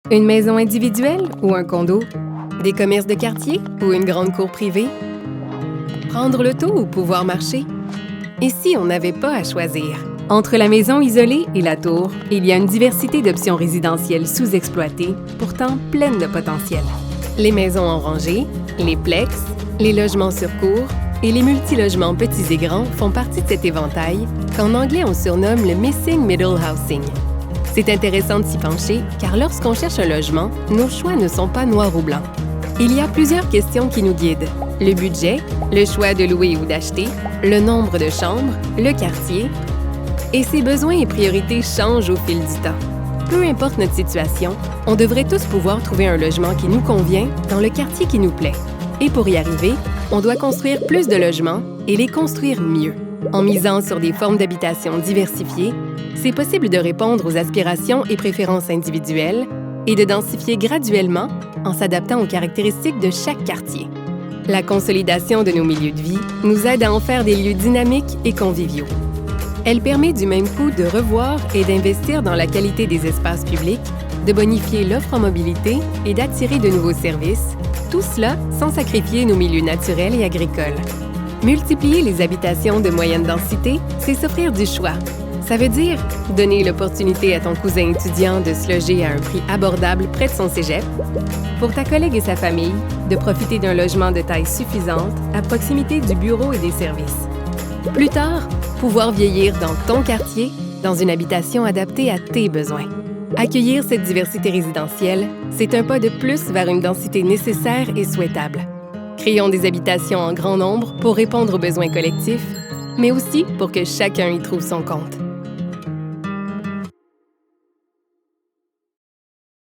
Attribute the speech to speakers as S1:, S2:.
S1: Une maison individuelle ou un condo? Des commerces de quartier ou une grande cour privée? Prendre l'auto ou pouvoir marcher? Et si on n'avait pas à choisir? Entre la maison isolée et la tour, il y a une diversité d'options résidentielles sous-exploitées, pourtant pleines de potentiel. Les maisons en rangée, les plex, les logements sur cour et les multilogements petits et grands font partie de cet éventail qu'en anglais on surnomme le Missing Middle Housing. C'est intéressant de s'y pencher car lorsqu'on cherche un logement, nos choix ne sont pas noirs ou blancs. Il y a plusieurs questions qui nous guident. Le budget, le choix de louer ou d'acheter, le nombre de chambres, le quartier. Et ces besoins et priorités changent au fil du temps. Peu importe notre situation, on devrait tous pouvoir trouver un logement qui nous convient dans le quartier qui nous plaît. Et pour y arriver, on doit construire plus de logements et les construire mieux. En misant sur des formes d'habitation diversifiées, c'est possible de répondre aux aspirations et préférences individuelles et de densifier graduellement en s'adaptant aux caractéristiques de chaque quartier. La consolidation de nos milieux de vie nous aide à en faire des lieux dynamiques et conviviaux. Elle permet du même coup de revoir et d'investir dans la qualité des espaces publics, de bonifier l'offre en mobilité et d'attirer de nouveaux services, tout cela sans sacrifier nos milieux naturels et agricoles. Multiplier les habitations de moyenne densité, c'est s'offrir du choix. Ça veut dire donner l'opportunité à ton cousin étudiant de se loger à un prix abordable près de son cégep, pour ta collègue et sa famille, de profiter d'un logement de taille suffisante à proximité du bureau et des services. Plus tard, pouvoir vieillir dans ton quartier, dans une habitation adaptée à tes besoins. Accueillir cette diversité résidentielle, c'est un pas de plus vers une densité nécessaire et souhaitable. Créons des habitations en grand nombre pour répondre aux besoins collectifs, mais aussi pour que chacun y trouve son compte.